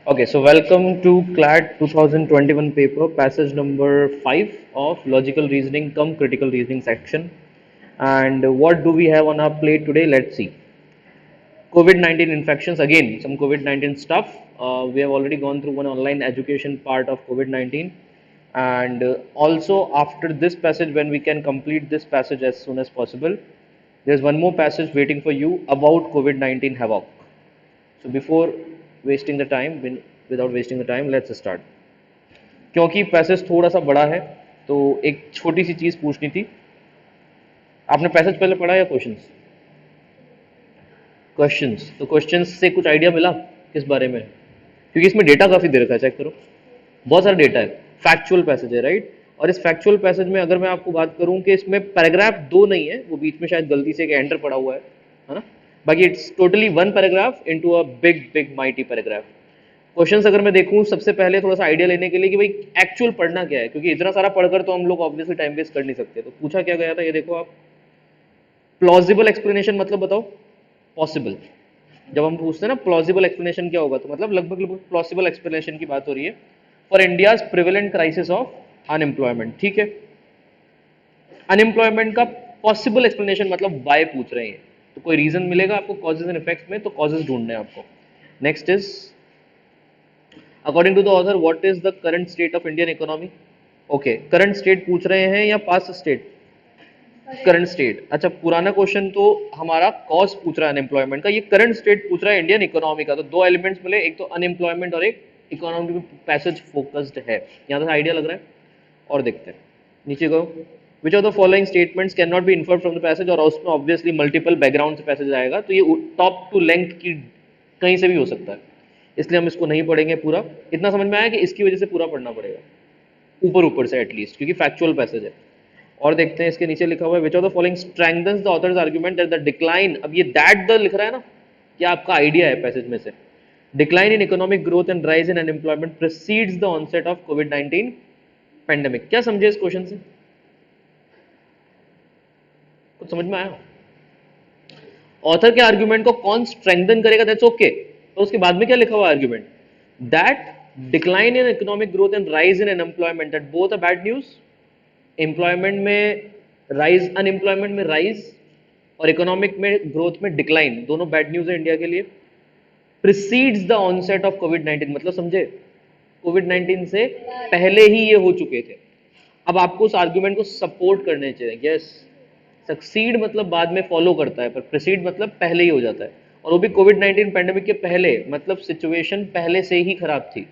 Okay, so welcome to CLAT 2021 paper, passage number 5 of logical reasoning cum critical reasoning section. And what do we have on our plate today? Let's see. COVID-19 infections, again, some COVID-19 stuff. We have already gone through one online education part of COVID-19. And also, after this passage, when we can complete this passage as soon as possible, there's one more passage waiting for you about COVID-19 havoc. So before wasting the time, without wasting the time, let's start. क्योंकि passage थोड़ा सा बड़ा है तो एक छोटी सी चीज़ पूछनी थी. आपने पैसेज पहले पढ़ा या क्वेश्चंस? क्वेश्चंस, तो क्वेश्चंस से कुछ आइडिया मिला किस बारे में? क्योंकि इसमें डेटा काफ़ी दे रखा है, चेक करो, बहुत सारा डेटा है. फैक्चुअल पैसेज है, राइट? और इस फैक्चुअल पैसेज में अगर मैं आपको बात करूं कि इसमें पैराग्राफ दो नहीं है, वो बीच में शायद गलती से एक एंटर पड़ा हुआ है ना? बाकी it's totally one paragraph into a big big mighty paragraph. Questions अगर मैं देखूं सबसे पहले थोड़ा सा आइडिया लेने के लिए कि भाई एक्चुअल पढ़ना क्या है, क्योंकि इतना सारा पढ़कर तो हम लोग ऑब्वियसली टाइम वेस्ट कर नहीं सकते. तो पूछा क्या गया था, ये देखो आप. प्लॉजिबल एक्सप्लेनेशन मतलब बताओ. पॉसिबल. जब हम पूछते हैं ना प्लॉजिबल एक्सप्लेनेशन क्या होगा, तो मतलब लगभग लगभग प्लॉसिबल एक्सप्लेनेशन की बात हो रही है for India's prevalent crisis of unemployment. ठीक है, अनएम्प्लॉयमेंट का पॉसिबल एक्सप्लेनेशन मतलब वाई पूछ रहे हैं. तो कोई रीजन मिलेगा आपको कॉजेज एंड इफेक्ट्स में, तो कॉजेज ढूंढने हैं आपको. Next is according to the author what is the current state of Indian economy. Okay, current state पूछ रहे हैं या पास्ट स्टेट? Current state. अच्छा, पुराना क्वेश्चन तो हमारा कॉज पूछ रहा है अनएम्प्लॉयमेंट का, ये करंट स्टेट पूछ रहा है इंडियन इकोनॉमी का. तो दो एलिमेंट्स मिले, एक तो अनएम्प्लॉयमेंट और एक इकोनॉमी पे पैसेज फोकस्ड है. यहाँ तक आइडिया लग रहा है. और देखते हैं नीचे को. विच of the following statements can not be inferred from the passage, और उसमें ऑब्वियसली मल्टीपल बैकग्राउंड से पैसेज आएगा, तो ये टॉप टू लेंथ की कहीं से भी हो सकता है, इसलिए हम इसको नहीं पढ़ेंगे पूरा. इतना समझ में आया कि इसकी वजह से पूरा पढ़ना पड़ेगा ऊपर ऊपर से एटलीस्ट, क्योंकि फैक्चुअल पैसेज है. और देखते हैं इसके नीचे लिखा हुआ है विच of the following strengthens the author's argument that the decline. अब ये दैट द लिख रहा है ना, क्या आपका आइडिया है पैसेज में से? Decline in economic growth and rise in unemployment precedes the onset of कोविड-19 पेंडेमिक. क्या समझे इस क्वेश्चन से? कुछ समझ में आया? ऑथर के आर्गुमेंट को कौन स्ट्रेंथन करेगा, दैट्स ओके. तो उसके बाद में क्या लिखा हुआ argument? That decline in economic growth and rise in unemployment, that both are bad news. Employment में राइज, अनएम्प्लॉयमेंट में राइज, और इकोनॉमिक में ग्रोथ में डिक्लाइन, दोनों बैड न्यूज है इंडिया के लिए. प्रिसीड्स द ऑनसेट ऑफ कोविड-19, मतलब समझे, कोविड-19 से पहले ही ये हो चुके थे. अब आपको उस आर्गुमेंट को सपोर्ट करने चाहिए. यस, सक्सीड मतलब बाद में फॉलो करता है, पर प्रिसीड मतलब पहले ही हो जाता है. और वो भी कोविड-19 पैंडेमिक के पहले, मतलब सिचुएशन पहले से ही खराब थी.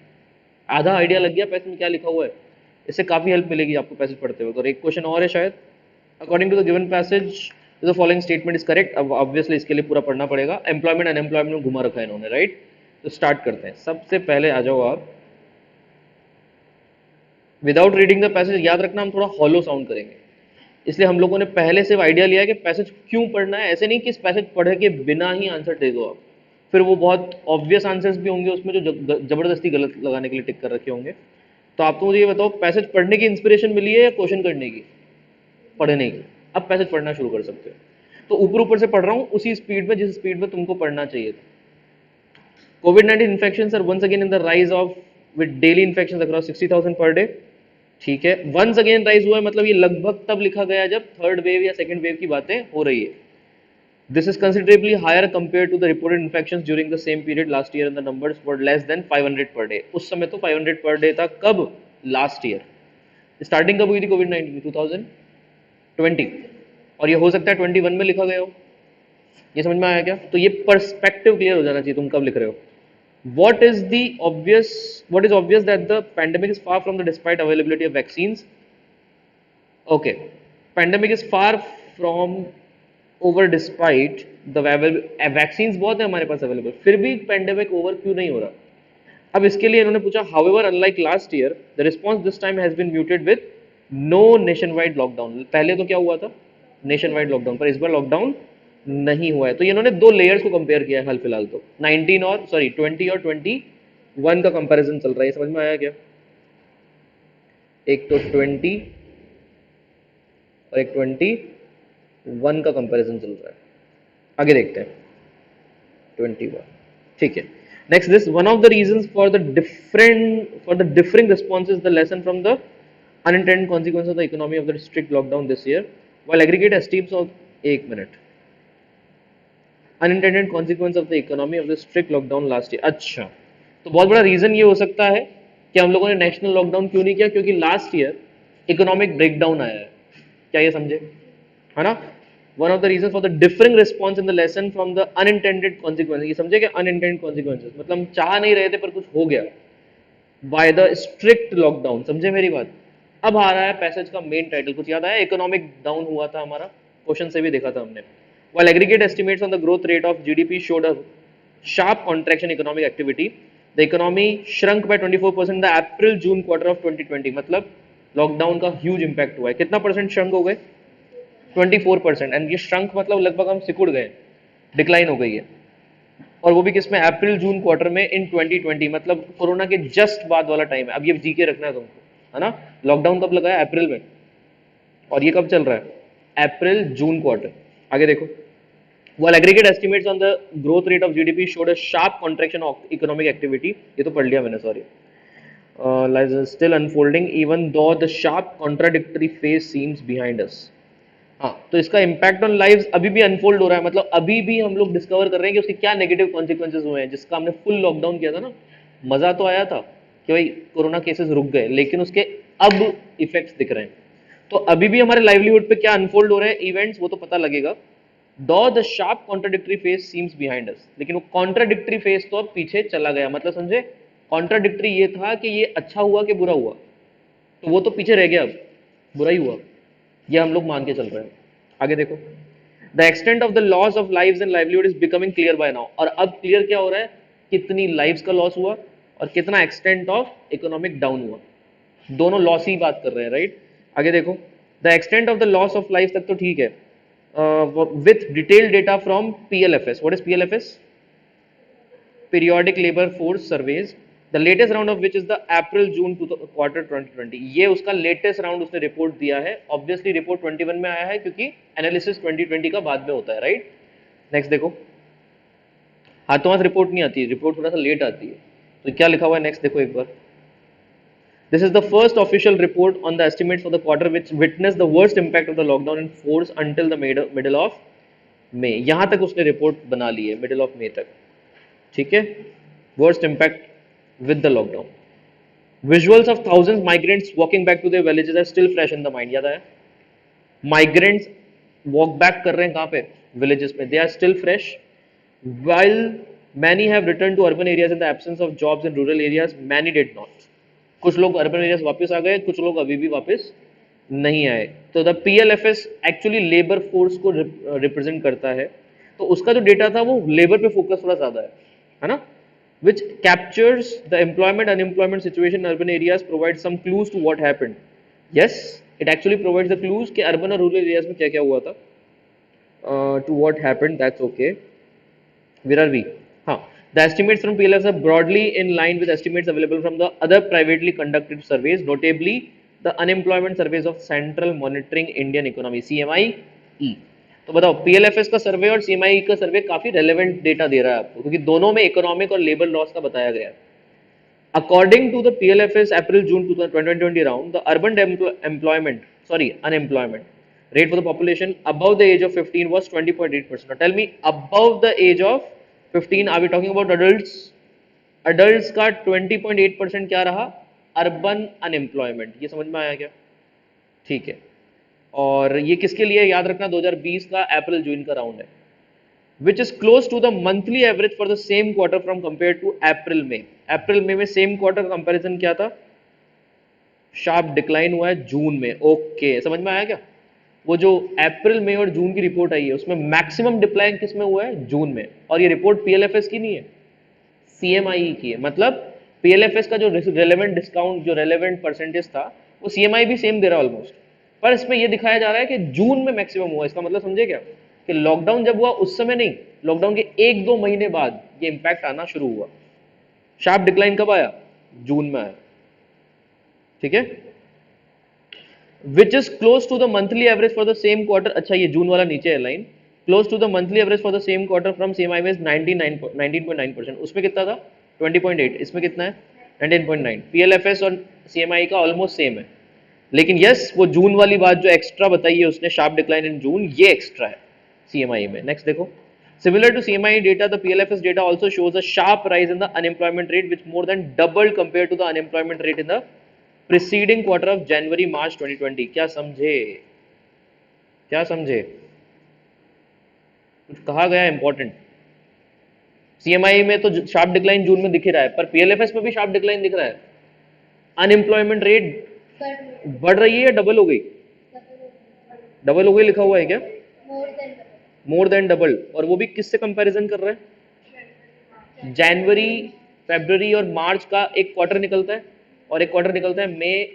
आधा आइडिया लग गया पैसेज में क्या लिखा हुआ है. इससे काफी हेल्प मिलेगी आपको पैसेज पढ़ते हुए. और एक क्वेश्चन और है शायद. According to the given passage the following statement is correct. अब ऑब्वियसली इसके लिए पूरा पढ़ना पड़ेगा. एम्प्लॉयमेंट अनएम्प्लॉयमेंट में घुमा रखा है इन्होंने, राइट? तो स्टार्ट करते हैं. सबसे पहले आ जाओ आप. विदाउट रीडिंग द पैसेज, याद रखना हम थोड़ा हॉलो साउंड करेंगे, इसलिए हम लोगों ने पहले से आइडिया लिया है कि पैसेज क्यों पढ़ना है. ऐसे नहीं कि इस पैसेज पढ़े के बिना ही आंसर दे दो आप, फिर वो बहुत ऑब्वियस आंसर्स भी होंगे उसमें जो जबरदस्ती गलत लगाने के लिए टिक कर रखे होंगे. तो आप तो मुझे ये बताओ, पैसेज पढ़ने की इंस्पिरेशन मिली है या क्वेश्चन करने की? पढ़ने की. अब पैसेज पढ़ना शुरू कर सकते हो. तो ऊपर ऊपर से पढ़ रहा हूँ उसी स्पीड में जिस स्पीड में तुमको पढ़ना चाहिए था. कोविड-19 infection are once again in the rise of with daily infection across 60,000 per day. ठीक है, वंस अगेन राइज हुआ है, मतलब ये लगभग तब लिखा गया जब थर्ड वेव या सेकंड वेव की बातें हो रही है. This is considerably higher compare to the reported infections during the same period last year and the numbers were less than 500 per day. उस समय तो 500 पर डे था. कब? Last year. स्टार्टिंग कब हुई थी कोविड-19 की? 2020. और ये हो सकता है 21 में लिखा गया हो. ये समझ में आया क्या? तो ये पर्सपेक्टिव क्लियर हो जाना चाहिए तुम कब लिख रहे हो. What is the obvious? What is obvious that the pandemic is far from the despite availability of vaccines. Okay, pandemic is far from over despite the vaccines बहुत है हमारे पास अवेलेबल, फिर भी pandemic over क्यों नहीं हो रहा. अब इसके लिए इन्होंने पूछा however unlike last year the response this time has been muted with no nationwide lockdown. पहले तो क्या हुआ था? nationwide lockdown, पर इस बार lockdown नहीं हुआ है. तो ये इन्होंने दो लेयर्स को कंपेयर किया है हाल फिलहाल. तो 19 और सॉरी 20 और 21 का कंपैरिजन चल रहा है. समझ में आया क्या? एक तो 20 और एक 21 का कंपैरिजन चल रहा है. आगे देखते हैं 21. ठीक है, Next, this one of the reasons for the differing responses, the lesson from the unintended consequences of the economy of the strict lockdown this year, while aggregate estimates of 1 minute unintended consequence of the economy of the strict lockdown last year. अच्छा, तो बहुत बड़ा reason ये हो सकता है कि हम लोगों ने नेशनल लॉकडाउन क्यों नहीं किया, क्योंकि लास्ट ईयर इकोनॉमिक ब्रेकडाउन आया है। क्या ये समझे, है ना? One of the reason for the differing response in the lesson from the unintended consequences, ये समझे कि अनइंटेंडेड कॉन्सिक्वेंसेस मतलब हम चाह नहीं रहे थे पर कुछ हो गया, बाय द स्ट्रिक्ट लॉकडाउन। समझे मेरी बात? अब आ रहा है पैसेज का मेन टाइटल, कुछ याद आया? इकोनॉमिक डाउन हुआ था हमारा, क्वेश्चन से भी देखा था हमने। While aggregate estimates on the growth rate of GDP showed a sharp contraction in economic activity, the economy shrunk by 24% in the April-June quarter of 2020। मतलब लॉकडाउन का ह्यूज इम्पैक्ट हुआ है। कितना परसेंट श्रंक हो गए? 24%। एंड ये shrunk मतलब लगभग हम सिकुड़ गए, डिक्लाइन हो गई है। और वो भी किसमें? अप्रैल जून क्वार्टर में इन 2020, मतलब कोरोना के जस्ट बाद वाला टाइम है। अब ये जी के रखना है तुमको, है ना? लॉकडाउन कब लगा है? अप्रैल में, और ये कब चल रहा है? अप्रैल जून क्वार्टर। आगे देखो, while aggregate estimates on the growth rate of GDP showed a sharp contraction of economic activity, ये तो पढ़ लिया मैंने, sorry, lies still unfolding even though the sharp contradictory phase seems behind us। हाँ, तो इसका इम्पैक्ट ऑन लाइव्स अभी भी अनफोल्ड हो रहा है, मतलब अभी भी हम लोग डिस्कवर कर रहे हैं कि उसके क्या नेगेटिव कॉन्सिक्वेंसेज हुए हैं। जिसका हमने फुल लॉकडाउन किया था ना, मजा तो आया था कि भाई कोरोना केसेस रुक गए, लेकिन उसके अब इफेक्ट्स दिख रहे हैं। तो अभी भी हमारे लाइवलीहुड पे क्या अनफोल्ड हो रहे हैं इवेंट्स, वो तो पता लगेगा। दो the sharp contradictory phase seems behind us, लेकिन वो कॉन्ट्राडिक्टरी फेज तो अब पीछे चला गया। मतलब समझे, कॉन्ट्राडिक्टरी ये था कि ये अच्छा हुआ कि बुरा हुआ, तो वो तो पीछे रह गया, अब बुरा ही हुआ, ये हम लोग मान के चल रहे हैं। आगे देखो, the extent of the loss of lives and livelihood is becoming clear by now. और अब क्लियर क्या हो रहा है, कितनी लाइव्स का लॉस हुआ और कितना एक्सटेंट ऑफ इकोनॉमिक डाउन हुआ, दोनों लॉस ही बात कर रहे हैं, राइट? आगे देखो, the extent of the loss of life तक तो ठीक है, with detailed data from PLFS। What is PLFS? Periodic Labor Force Surveys, the latest round of which is the April-June quarter 2020। ये उसका लेटेस्ट राउंड उसने report दिया है। Obviously report 21 में आया है क्योंकि एनालिसिस 2020 का बाद में होता है, राइट? नेक्स्ट देखो, हाथों हाथ रिपोर्ट नहीं आती है, रिपोर्ट थोड़ा सा लेट आती है। तो क्या लिखा हुआ है नेक्स्ट देखो एक बार। This is the first official report on the estimates for the quarter which witnessed the worst impact of the lockdown in force until the middle of May। यहां तक उसने रिपोर्ट बना ली है, मिडिल ऑफ मई तक, ठीक है? Worst impact with the lockdown. Visuals of thousands migrants walking back to their villages are still fresh in the mind. याद आया? माइग्रेंट्स वॉक बैक कर रहे हैं कहां पे? विलेजेस में। They are still fresh while many have returned to urban areas in the absence of jobs in rural areas, many did not। कुछ लोग अर्बन एरियाज वापस आ गए, कुछ लोग अभी भी वापस नहीं आए। तो the PLFS actually labour force को रिप्रेजेंट करता है, तो उसका जो डेटा था वो लेबर पे फोकस थोड़ा ज्यादा है ना? Which captures the employment unemployment situation in urban areas, provide some clues to what happened. Yes, it actually provides the clues कि अर्बन और रूरल एरियाज में क्या क्या हुआ था, to what happened, that's okay. Where are we? हाँ, the estimates from PLFS are broadly in line with estimates available from the other privately conducted surveys, notably the unemployment surveys of Central Monitoring Indian Economy CMIE। तो बताओ, PLFS का सर्वे और CMIE का सर्वे काफी relevant data दे रहा है आपको, क्योंकि दोनों में इकोनॉमिक और लेबर लॉस का बताया गया है। According to the PLFS April-June 2020 round, the urban unemployment rate for the population above the age of 15 was 20.8%। Now tell me, above the age of 15, are we talking about adults? Adults का 20.8% क्या रहा? Urban unemployment. ये समझ में आया क्या? ठीक है। और ये किसके लिए? याद रखना 2020 का अप्रैल जून का राउंड है, which is close to the monthly average for the same quarter from compared to April May। अप्रैल मई में सेम क्वार्टर कंपैरिजन क्या था? शार्प डिक्लाइन हुआ है जून में। ओके, समझ में आया क्या? वो जो अप्रैल मई और जून की रिपोर्ट आई है उसमें मैक्सिमम डिक्लाइन किस में हुआ है? जून में। और ये रिपोर्ट PLFS की नहीं है, CMIE की है। मतलब PLFS का जो रेलेवेंट डिस्काउंट, जो रेलेवेंट परसेंटेज था, वो CMIE भी सेम दे रहा है ऑलमोस्ट, पर इसमें ये दिखाया जा रहा है कि जून में मैक्सिमम हुआ। इसका मतलब समझे क्या, कि लॉकडाउन जब हुआ उस समय नहीं, लॉकडाउन के 1-2 महीने बाद ये इंपैक्ट आना शुरू हुआ। शार्प डिक्लाइन कब आया? जून में आया, ठीक है? Which is close to the monthly average for the same quarter। अच्छा, ये जून वाला नीचे है line. Close to the monthly average for the same quarter from CMIE is 19.9%। उसमें कितना था? 20.8, इसमें कितना है 19.9। पीएलएफएस और सीएमआई का ऑलमोस्ट सेम है, लेकिन यस वो जून वाली बात जो एक्स्ट्रा बताई है उसने, शार्प डिक्लाइन इन जून, ये एक्स्ट्रा है सीएमआई में। नेक्स्ट देखो, similar to CMI data, the PLFS data also shows a sharp rise in the unemployment rate, which more than doubled compared to the unemployment rate in the preceding quarter of January March 2020। क्या समझे, क्या समझे, कुछ कहा गया important. CMI में तो sharp decline जून में दिख ही रहा है, पर पीएलएफएस में भी शार्प डिक्लाइन दिख रहा है। अनएम्प्लॉयमेंट रेट बढ़ रही है या डबल हो गई? डबल हो गई लिखा हुआ है क्या? More than double. और वो भी किससे कंपैरिजन कर रहा है? जनवरी, फरवरी और मार्च का एक क्वार्टर निकलता है, और एक क्वार्टर निकलता है मई,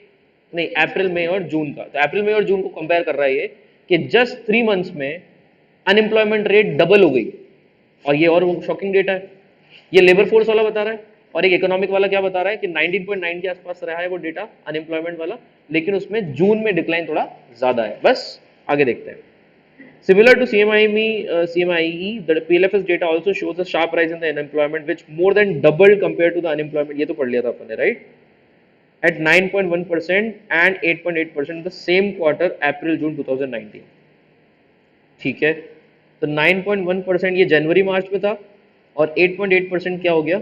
नहीं अप्रैल, मई और जून का। तो अप्रैल, मई और जून को कंपेयर कर रहा है ये, कि जस्ट 3 मंथ्स में अनएम्प्लॉयमेंट रेट डबल हो गई। और ये और शॉकिंग डेटा है, ये लेबर फोर्स वाला बता रहा है, और एक इकोनॉमिक वाला क्या बता रहा है कि 19.9 के आसपास रहा है वो डेटा अनएम्प्लॉयमेंट वाला, लेकिन उसमें जून में डिक्लाइन थोड़ा ज्यादा है। बस आगे देखते हैं। Similar to CMIE, the PLFS data also shows a sharp rise in the unemployment, which more than doubled compared to the unemployment. ये तो पढ़ लिया था अपन ने, right? At 9.1% and 8.8% in the same quarter, April-June 2019. ठीक है, तो 9.1% ये जनवरी मार्च में था, और 8.8% क्या हो गया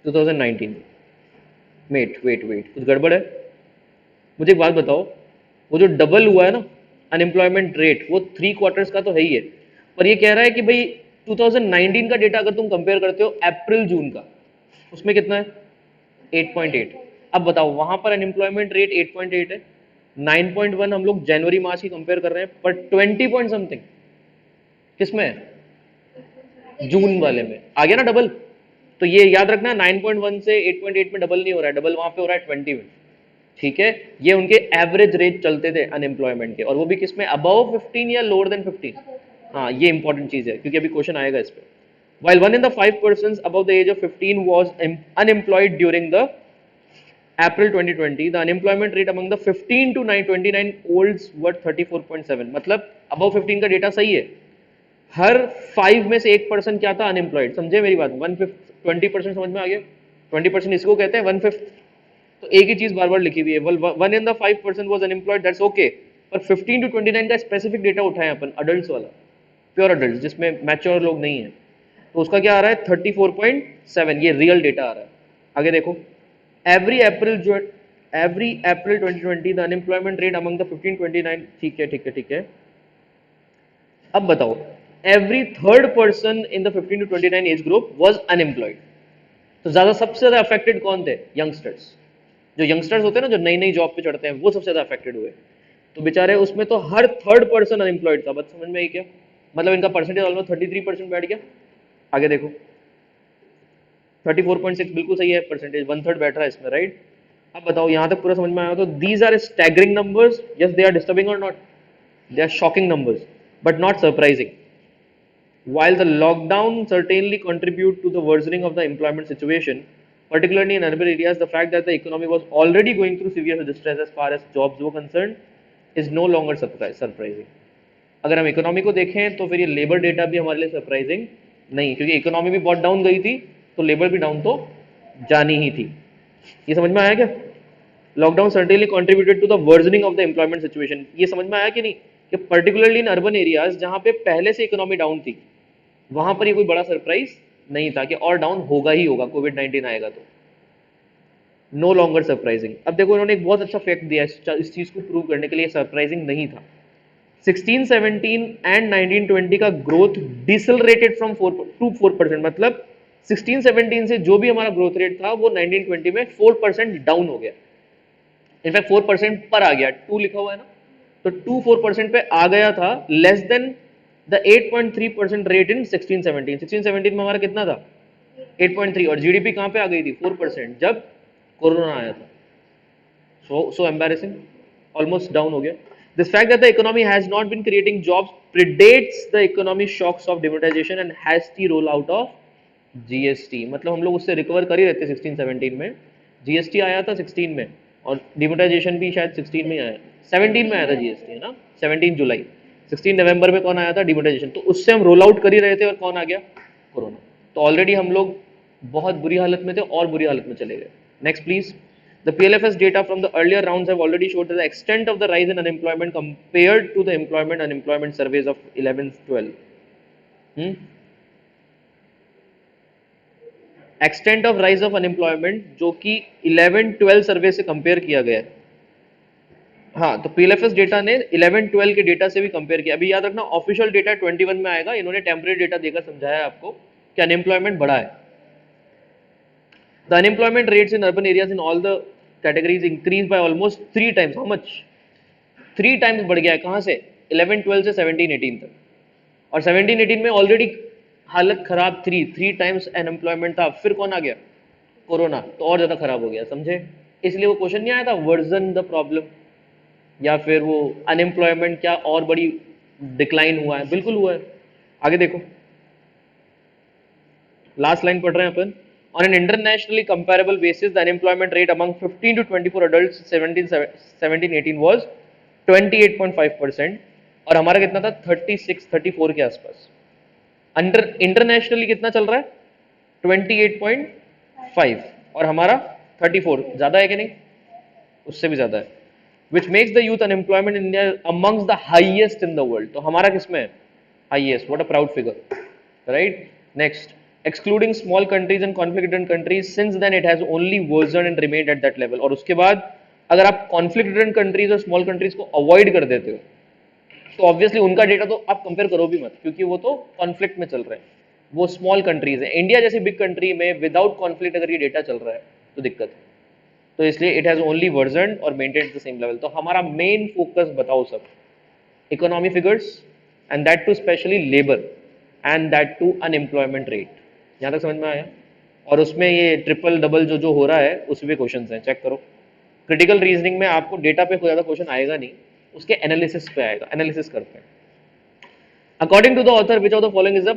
2019। वेट, कुछ गड़बड़ है। मुझे एक बात बताओ, वो जो डबल हुआ है ना अनएम्प्लॉयमेंट रेट, वो 3 क्वार्टर्स का तो है ही है, पर ये कह रहा है कि भाई 2019 का डेटा अगर तुम कंपेयर करते हो अप्रैल जून का, उसमें कितना है 8.8। अब बताओ वहां पर अनएम्प्लॉयमेंट रेट 8.8 है, 9.1 हम लोग जनवरी मार्च की कंपेयर कर रहे हैं, पर 20 पॉइंट समथिंग किसमें है? जून वाले में आ गया ना डबल। तो ये याद रखना 9.1 से 8.8 में डबल नहीं हो रहा है, डबल वहां पे हो रहा है 20 में। ठीक है, ये उनके एवरेज रेट चलते थे अनएम्प्लॉयमेंट के, और वो भी किसमें, अबव 15 या लोअर देन 15। हाँ, ये इंपॉर्टेंट चीज है क्योंकि अभी क्वेश्चन आएगा इस पे। While 1 in the 5 persons above the age of 15 was unemployed during the April 2020, the unemployment rate among the 15 to 29 olds were 34.7। मतलब above 15 का डेटा सही है, हर 5 में से 1% क्या था अनएम्प्लॉयड। समझे मेरी बात? 20% समझ में आ गया? 20% इसको कहते हैं 1/5। तो एक ही चीज बार बार लिखी हुई है, 1 in the 5% was unemployed, that's okay। पर 15 to 29 का स्पेसिफिक डेटा उठाए अपन, अडल्ट वाला, प्योर अडल्ट जिसमें मैच्योर लोग नहीं है, तो उसका क्या आ रहा है 34.7। ये रियल डेटा आ रहा है। आगे देखो, every April 2020 the unemployment rate among the 15-29। ठीक है। अब बताओ, every third person in the 15 to 29 age group was unemployed. तो सबसे ज्यादा अफेक्टेड कौन थे? यंगस्टर्स। जो यंगस्टर्स होते हैं ना, जो नई नई जॉब पे चढ़ते हैं, वो सबसे ज्यादा अफेक्टेड हुए। तो बेचारे उसमें तो हर थर्ड पर्सन अनएम्प्लॉयड था। बात समझ में आई क्या? मतलब इनका परसेंटेज ऑलमोस्ट 33% बैठ गया। आगे देखो, 34.6 बिल्कुल सही है परसेंटेज, 1/3 बैठ रहा है इसमें, राइट? अब बताओ यहां तक पूरा समझ में आया? तो these are staggering numbers, yes they are disturbing और not, they are shocking numbers but not surprising. While the lockdown certainly contributed to the worsening of the employment situation, particularly in urban areas, the fact that the economy was already going through severe distress as far as jobs were concerned is no longer surprising। अगर हम economy को देखें तो फिर ये labour data भी हमारे लिए सरप्राइजिंग नहीं, क्योंकि इकोनॉमी भी बहुत डाउन गई थी, तो लेबर भी डाउन तो जानी ही थी। ये समझ में आया क्या? Lockdown certainly contributed to the worsening of the employment situation. ये समझ में आया कि नहीं, कि पर्टिकुलरली इन अर्बन एरियाज जहां पे पहले से इकोनॉमी डाउन थी, वहां पर ये कोई बड़ा सरप्राइज नहीं था कि और डाउन होगा ही होगा, कोविड-19 आएगा तो। No longer surprising. अब देखो, इन्होंने एक बहुत अच्छा फैक्ट दिया इस चीज को प्रूव करने के लिए, सरप्राइजिंग नहीं था। 16-17 एंड 19-20 का ग्रोथ डिसलरेटेड फ्रॉम 4 to 4%। मतलब 16-17 से जो भी हमारा ग्रोथ रेट था वो 19-20 में 4% डाउन हो गया। इनफैक्ट 4% पर आ गया, 2 लिखा हुआ है ना, तो 2-4% पे आ गया था, less than the 8.3% rate in 16-17। 16-17 में हमारा कितना था 8.3, और जीडीपी कहां पे आ गई थी 4% जब कोरोना आया था। so embarrassing, almost डाउन हो गया। This fact that the economy has not been creating jobs predates the economic shocks of demonetization and hasty rollout of GST। मतलब हम लोग उससे रिकवर कर ही रहते 16-17 में। GST आया था 16 में, और डिमोनेटाइजेशन भी शायद 16 में आया, 17 में आया था GST, है ना, 17 जुलाई। 16 नवंबर में कौन आया था? डिमोनेटाइजेशन। तो उससे हम रोल आउट कर ही रहे थे, और कौन आ गया? कोरोना। तो ऑलरेडी हम लोग बहुत बुरी हालत में थे और बुरी हालत में चले गए. Next please. The PLFS data from the earlier rounds have already showed that the extent of the rise in unemployment compared to the employment unemployment surveys of 11-12. Extent of rise of unemployment जो कि 11-12 सर्वे से compare किया गया है. हाँ, तो PLFS data ने 11-12 के डेटा से भी कंपेयर किया. अभी याद रखना ऑफिशियल डेटा 21 में आएगा. इन्होंने टेम्परेरी डेटा देकर समझाया आपको कि अनएम्प्लॉयमेंट बढ़ा है. The unemployment rates in urban areas in all the categories increase by almost 3 times. How much? 3 times बढ़ गया है. कहां से? 11-12 से 17-18 तक. और 17-18 में ऑलरेडी हालत खराब थी. 3 टाइम्स अनएम्प्लॉयमेंट था. फिर कौन आ गया? कोरोना. तो और ज्यादा खराब हो गया. समझे? इसलिए वो क्वेश्चन नहीं आया था वर्जन द प्रॉब्लम या फिर वो अनएम्प्लॉयमेंट क्या और बड़ी डिक्लाइन हुआ है. बिल्कुल हुआ है. आगे देखो, लास्ट लाइन पढ़ रहे हैं अपन. On an internationally comparable basis the unemployment rate among 15 to 24 adults 17-18 was 28.5% और हमारा कितना था? 36-34 के आसपास. अंडर इंटरनेशनली कितना चल रहा है? 28.5 और हमारा 34. ज्यादा है कि नहीं? उससे भी ज्यादा है. Which makes the youth unemployment in India amongst the highest in the world. तो हमारा किसमें है? Highest. What a proud figure, right? Next, excluding small countries and conflict-ridden countries, since then it has only worsened and remained at that level. और उसके बाद अगर आप conflict-ridden countries और small countries को avoid कर देते हो तो ऑब्वियसली उनका डेटा तो आप कंपेयर करो भी मत, क्योंकि वो तो कॉन्फ्लिक्ट में चल रहे हैं. वो स्मॉल कंट्रीज है. इंडिया जैसी बिग कंट्री में विदाउट कॉन्फ्लिक्ट अगर ये डेटा चल रहा है तो दिक्कत है. तो इसलिए इट हैज ओनली वर्जन और मेंटेन द सेम लेवल. तो हमारा मेन फोकस बताओ सब, economy figures and that too specially labour and that too unemployment rate. यहाँ तक समझ में आया? और उसमें ये ट्रिपल डबल जो जो हो रहा है उसमें भी क्वेश्चंस हैं, चेक करो. क्रिटिकल रीजनिंग में आपको डेटा पे कोई ज़्यादा क्वेश्चन आएगा नहीं, उसके एनालिसिस पे आएगा. एनालिसिस करते हैं. According to the author which of the following is a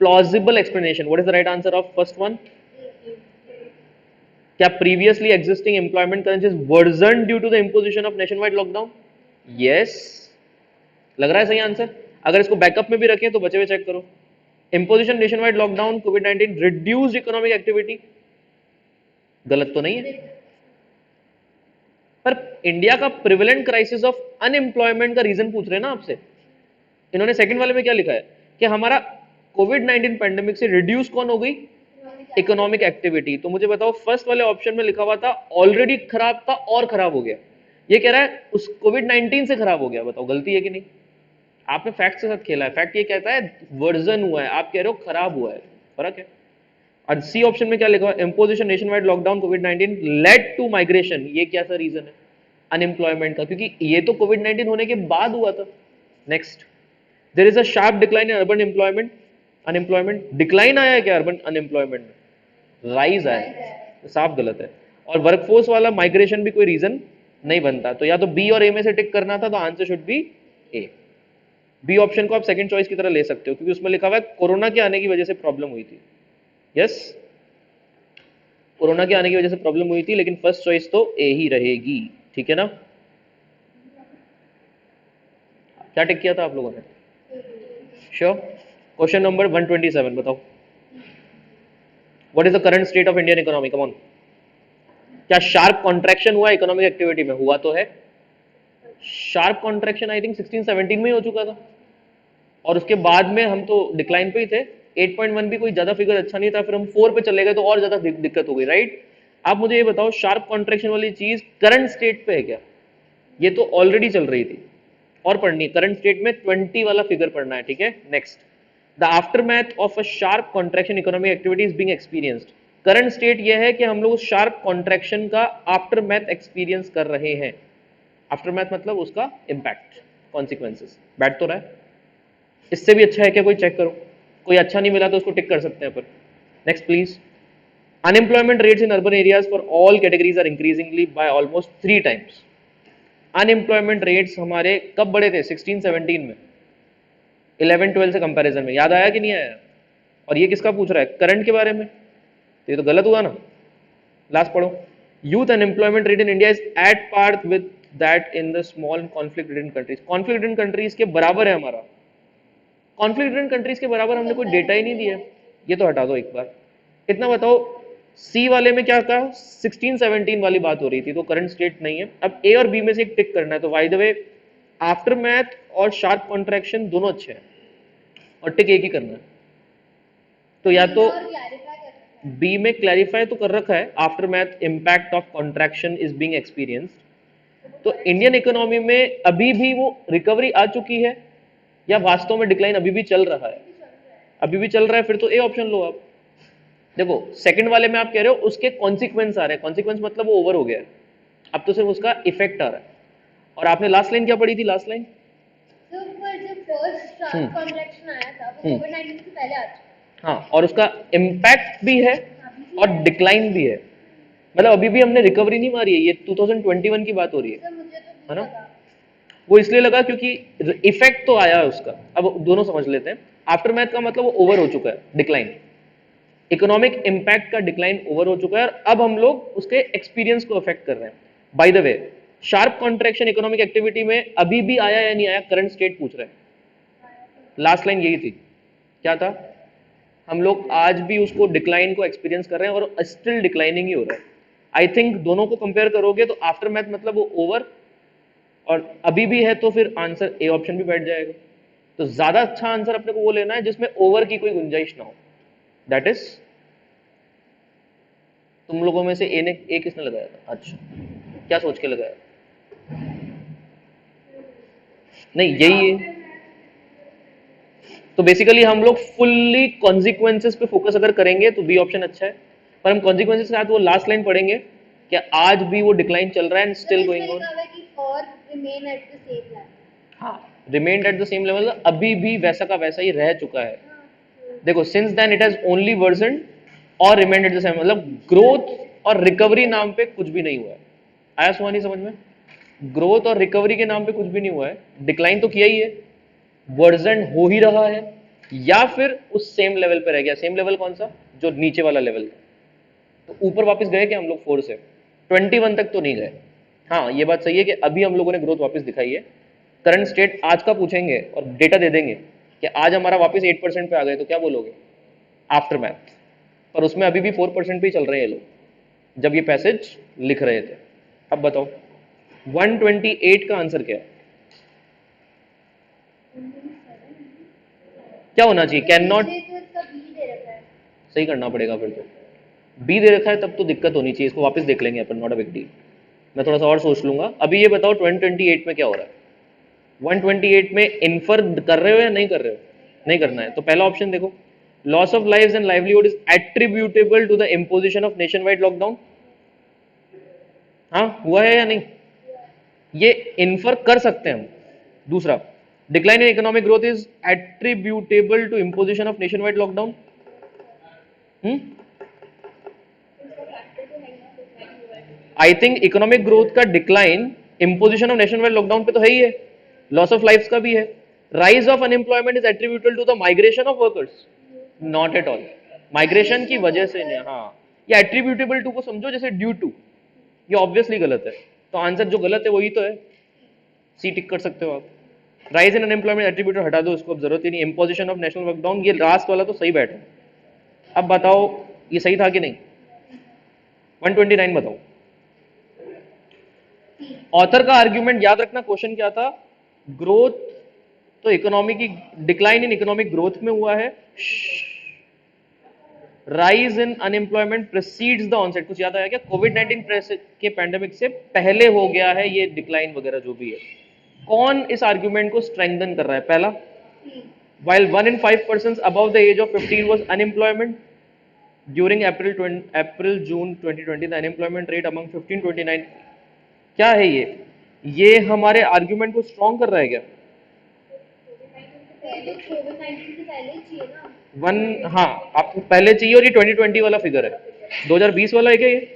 plausible explanation. What is the right answer of first one? क्या previously existing employment current is version due to the imposition of nation wide lockdown? Yes, लग रहा है सही answer. अगर इसको backup में भी रखें तो बचे हुए चेक करो. इम्पोजिशन नेशन वाइड लॉकडाउन कोविड-19 रिड्यूस्ड इकोनॉमिक एक्टिविटी. गलत तो नहीं है. पर इंडिया का प्रिवेलेंट क्राइसिस ऑफ अनएम्प्लॉयमेंट का रीजन पूछ रहे हैं ना आपसे. इन्होंने सेकंड वाले में क्या लिखा है कि हमारा कोविड-19 पैंडेमिक से रिड्यूस कौन हो गई? Economic activity. तो मुझे बताओ, फर्स्ट वाले ऑप्शन में लिखा हुआ था ऑलरेडी खराब था और खराब हो गया. ये कह रहा है उस कोविड-19 से खराब हो गया. बताओ गलती है कि नहीं? आपने फैक्ट के साथ खेला है. फैक्ट ये कहता है वर्जन हुआ है, आप कह रहे हो खराब हुआ है. फर्क है. और सी ऑप्शन में क्या लिखा हुआ? इम्पोजिशन नेशन वाइड लॉकडाउन कोविड-19 लेड टू माइग्रेशन. ये क्या सा रीजन है अनएम्प्लॉयमेंट का? क्योंकि ये तो कोविड-19 होने के बाद हुआ था. Next, there is a sharp decline in urban employment. Unemployment decline आया है क्या अर्बन अनएम्प्लॉयमेंट में? राइज आया है. तो साफ गलत है. और वर्कफोर्स वाला माइग्रेशन भी कोई रीजन नहीं बनता. तो या तो बी और ए में से टिक करना था, तो answer should be A. B option को आप सेकंड चॉइस की तरह ले सकते हो, क्योंकि उसमें लिखा हुआ है कोरोना के आने की वजह से प्रॉब्लम हुई थी. यस, कोरोना के आने की वजह से प्रॉब्लम हुई थी, लेकिन फर्स्ट चॉइस तो ए ही रहेगी. ठीक है ना? क्या टिक किया था आप लोगों ने? श्योर. क्वेश्चन नंबर 127 बताओ. What is the current state of Indian economy? Come on. क्या शार्प कॉन्ट्रैक्शन हुआ इकोनॉमिक एक्टिविटी में? हुआ तो है. शार्प कॉन्ट्रैक्शन आई थिंक 16-17 में ही हो चुका था, और उसके बाद में हम तो डिक्लाइन पे ही थे. 8.1 भी कोई ज्यादा फिगर अच्छा नहीं था. फिर हम 4 पे चले गए तो और ज्यादा दिक्कत हो गई. राइट? आप मुझे ये बताओ, शार्प कॉन्ट्रैक्शन वाली चीज करंट स्टेट पे है क्या? ये तो ऑलरेडी चल रही थी और पढ़नी है. करंट स्टेट में 20 वाला फिगर पढ़ना है. ठीक है. Next, the aftermath of a sharp contraction economic activity is being experienced. Current state ये है कि हम लोग शार्प कॉन्ट्रैक्शन का आफ्टरमैथ एक्सपीरियंस कर रहे हैं. आफ्टरमैथ मतलब उसका इंपैक्ट, कॉन्सिक्वेंसेस. बैठ तो रहा है. इससे भी अच्छा है क्या? कोई चेक करो. कोई अच्छा नहीं मिला तो उसको टिक कर सकते हैं अपन. Next please. Unemployment rates in urban areas for all categories are increasingly by almost 3 times. Unemployment rates हमारे कब बढ़े थे? 16-17 में. 11-12 से कंपैरिजन में. याद आया कि नहीं आया? और ये किसका पूछ रहा है? करंट के बारे में. तो ये तो गलत हुआ ना. लास्ट पढ़ो. Youth unemployment rate in India is at par with that in the small conflict ridden countries. Conflict ridden countries के बराबर है हमारा. कॉन्फ्लिक्ट रिडन कंट्रीज के बराबर हमने कोई डेटा ही नहीं दिया. ये तो हटा दो एक बार. इतना बताओ। सी वाले में क्या कहा, 16-17 वाली बात हो रही थी, तो करंट स्टेट नहीं है। अब ए और बी में से एक टिक करना है, तो by the way after math और शार्प कॉन्ट्रैक्शन दोनों अच्छे हैं, और टिक एक ही करना है। तो या तो बी में क्लैरिफाई तो कर रखा है, after math impact of contraction is being experienced. तो इंडियन इकोनॉमी में अभी भी वो रिकवरी आ चुकी है, या वास्तव में डिक्लाइन अभी भी चल रहा है? अभी भी चल रहा है, फिर तो ए ऑप्शन लो आप। देखो सेकंड वाले में आप कह रहे हो उसके कॉन्सिक्वेंस आ रहे हैं, कॉन्सिक्वेंस मतलब वो ओवर हो गया है, अब तो सिर्फ उसका इफेक्ट आ रहा है। और आपने लास्ट लाइन क्या पढ़ी थी, लास्ट लाइन? तो पर जब फर्स्ट शार्प कॉन्ट्रैक्शन आया था वो कोविड-19 से पहले आ चुका। हाँ, और उसका इम्पैक्ट भी है और डिक्लाइन भी है, मतलब अभी भी हमने रिकवरी नहीं मारी है, ये 2021 की बात हो रही है। मुझे तो है ना? लगा वो इसलिए लगा क्योंकि इफेक्ट तो आया है उसका। अब दोनों समझ लेते हैं। आफ्टर मैथ का मतलब वो ओवर हो चुका है, डिक्लाइन, इकोनॉमिक इंपैक्ट का डिक्लाइन ओवर हो चुका है, और अब हम लोग उसके एक्सपीरियंस को अफेक्ट कर रहे हैं। By the way sharp contraction economic activity में अभी भी आया या नहीं आया, करंट स्टेट पूछ रहे हैं। लास्ट लाइन यही थी, क्या था? हम लोग आज भी उसको डिक्लाइन को एक्सपीरियंस कर रहे हैं, और स्टिल डिक्लाइनिंग ही हो रहा है। आई थिंक दोनों को कंपेयर करोगे तो आफ्टर मैथ मतलब वो ओवर, और अभी भी है, तो फिर आंसर ए ऑप्शन भी बैठ जाएगा। तो ज्यादा अच्छा आंसर अपने को वो लेना है जिसमें ओवर की कोई गुंजाइश ना हो, दैट इज। तुम लोगों में से ए किसने लगाया था? अच्छा, क्या सोच के लगाया? नहीं, यही है। तो बेसिकली हम लोग फुल्ली कॉन्सिक्वेंसेस पे फोकस अगर करेंगे तो बी ऑप्शन अच्छा है, पर हम कॉन्सिक्वेंसेस के साथ वो लास्ट लाइन पढ़ेंगे कि आज भी वो डिक्लाइन चल रहा है एंड स्टिल गोइंग ऑन। और remain at the same level. हाँ, remained at the same level, अभी भी वैसा का वैसा ही रह चुका है। देखो since then it has only worsen और रिमेन्ड एट द सेम, मतलब ग्रोथ और रिकवरी नाम पे कुछ भी नहीं हुआ है। आया सुहानी समझ में? ग्रोथ और रिकवरी के नाम पे कुछ भी नहीं हुआ है, डिक्लाइन तो किया ही है, वर्जन हो ही रहा है, या फिर उस सेम लेवल पे रह गया। सेम लेवल कौन सा? जो नीचे वाला लेवल था। तो ऊपर वापस गए क्या हम लोग 4 से 21 तक तो नहीं गए। हाँ, ये बात सही है कि अभी हम लोगों ने ग्रोथ वापस दिखाई है। करंट स्टेट आज का पूछेंगे और डेटा दे देंगे कि आज हमारा वापस 8% पे आ गए, तो क्या बोलोगे? After math. पर उसमें अभी भी 4% पे ही चल रहे हैं ये लोग जब ये पैसेज लिख रहे थे। अब बताओ 128 का आंसर क्या है? क्या होना चाहिए? कैन नॉट, सही करना पड़ेगा फिर तो। बी दे रखा है तब तो दिक्कत होनी चाहिए, इसको वापस देख लेंगे अपन, नॉट अ बिग डील। मैं थोड़ा सा और सोच लूंगा। अभी ये बताओ 128 में क्या हो रहा है? 128 में इन्फर कर रहे हो या नहीं कर रहे हो? नहीं करना है, तो पहला ऑप्शन देखो, loss of lives and livelihood is attributable to the imposition of nation wide lockdown. हाँ, हुआ है या नहीं? ये इन्फर कर सकते हैं हम। दूसरा, decline in economic growth is attributable to imposition of nation wide lockdown. I think economic growth का decline imposition of nation wide lockdown पे तो है ही है, लॉस ऑफ लाइफ्स का भी है। Rise of unemployment is attributable to the migration of workers, not at all. Migration की वजह से नहीं। हाँ, ये एट्रीब्यूटेबल टू को समझो जैसे ड्यू टू, ये ऑब्वियसली गलत है, तो आंसर जो गलत है वही तो है, सी टिक कर सकते हो आप। राइज इन अनएम्प्लॉयमेंट एट्रीब्यूट हटा दो, उसको अब जरूरत ही नहीं। इम्पोजिशन ऑफ नेशनल लॉकडाउन, ये लास्ट वाला तो सही बैठा। अब बताओ ये सही था कि नहीं? 129 बताओ। ऑथर का आर्ग्यूमेंट याद रखना, क्वेश्चन क्या था? ग्रोथ तो इकोनॉमी की, डिक्लाइन इन इकोनॉमिक ग्रोथ में हुआ है, rise in unemployment precedes the onset. कुछ याद आया क्या? कोविड-19 के पैंडेमिक से पहले हो गया है ये डिक्लाइन वगैरह जो भी है। कौन इस आर्ग्यूमेंट को स्ट्रेंथन कर रहा है? पहला, while 1 in 5 persons above the age of 15 was unemployment during April June 2020, the unemployment rate among 15-29। क्या है ये हमारे आर्ग्यूमेंट को स्ट्रॉन्ग कर रहा है क्या? वन, हाँ, आपको पहले चाहिए, और ये 2020 वाला फिगर है, 2020 वाला है क्या ये?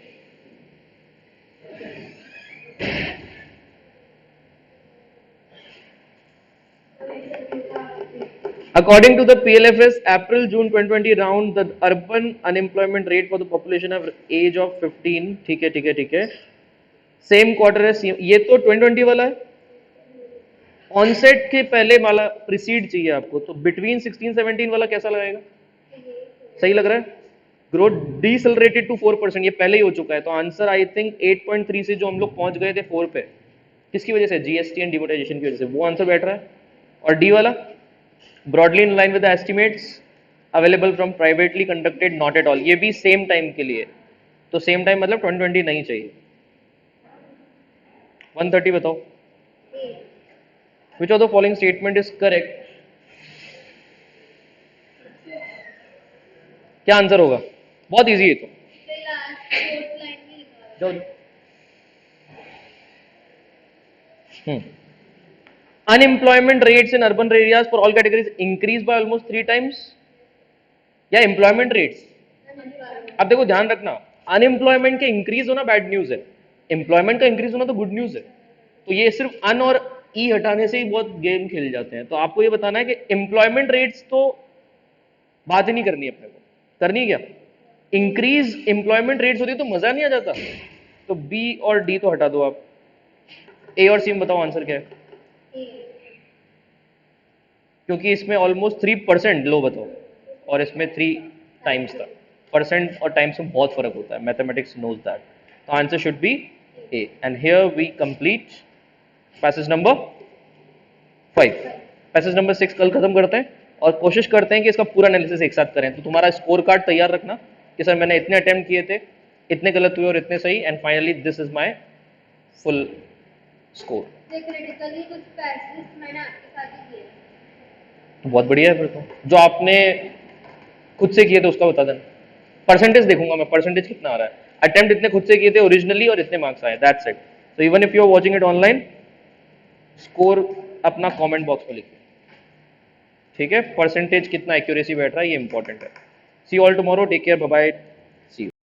According to the PLFS April-June 2020 round, the urban unemployment rate for the population of age of 15, ठीक है ठीक है ठीक है, सेम क्वार्टर है। ये तो 2020 वाला है, ऑनसेट के पहले वाला प्रीसीड चाहिए आपको, तो बिटवीन 16-17 वाला कैसा लगेगा? सही लग रहा है? ग्रोथ डिसलरेटेड टू 4%, ये पहले ही हो चुका है। तो आंसर आई थिंक 8.3 से जो हम लोग पहुंच गए थे 4 पे, किसकी वजह से? जीएसटी एंड डिमोनेटाइजेशन की वजह से, वो आंसर बैठ रहा है। और डी वाला, broadly in line with the estimates available from privately conducted, not at all, ये भी सेम टाइम के लिए। तो सेम टाइम मतलब 2020 नहीं चाहिए। 130 बताओ, विच of the following statement is correct? क्या आंसर होगा? बहुत इजी है तो जाओ। Unemployment rates in urban areas for all categories increase by almost 3 times, या एम्प्लॉयमेंट रेट्स? अब देखो ध्यान रखना, अनएम्प्लॉयमेंट के इंक्रीज होना बैड न्यूज है, एम्प्लॉयमेंट का इंक्रीज होना तो गुड न्यूज है। तो ये सिर्फ अन और ई हटाने से ही बहुत गेम खेल जाते हैं। तो आपको ये बताना है कि एम्प्लॉयमेंट रेट्स तो बात ही नहीं करनी है अपने को, करनी है क्या? इंक्रीज एम्प्लॉयमेंट रेट्स होती तो मजा नहीं आ जाता। तो बी और डी तो हटा दो आप, ए और सी में बताओ आंसर क्या है? क्योंकि इसमें ऑलमोस्ट 3% लो बताओ, और इसमें 3 टाइम्स था। परसेंट और टाइम्स में बहुत फर्क होता है, मैथमेटिक्स नोज दैट। तो answer should be A, and here we complete passage number 5। Passage number 6 कल खत्म करते हैं, और कोशिश करते हैं कि इसका पूरा एनालिसिस एक साथ करें। तो तुम्हारा स्कोर कार्ड तैयार रखना कि सर मैंने इतने अटेम्प्ट किए थे, इतने गलत हुए और इतने सही, and finally this is my full score. Critically कुछ पैसेज मैंने आपके साथ ही किए। बहुत बढ़िया है फिर तो। जो आपने खुद से किए थे उसका बता देना, परसेंटेज देखूंगा मैं, परसेंटेज कितना आ रहा है। अटेम्प्ट इतने खुद से किए थे ओरिजिनली और इतने मार्क्स आए, that's it. So even if you are watching it online, score अपना कमेंट बॉक्स में लिखिए, ठीक है? परसेंटेज कितना एक्यूरेसी बैठ रहा है ये इंपॉर्टेंट है। See all tomorrow, take care, bye bye.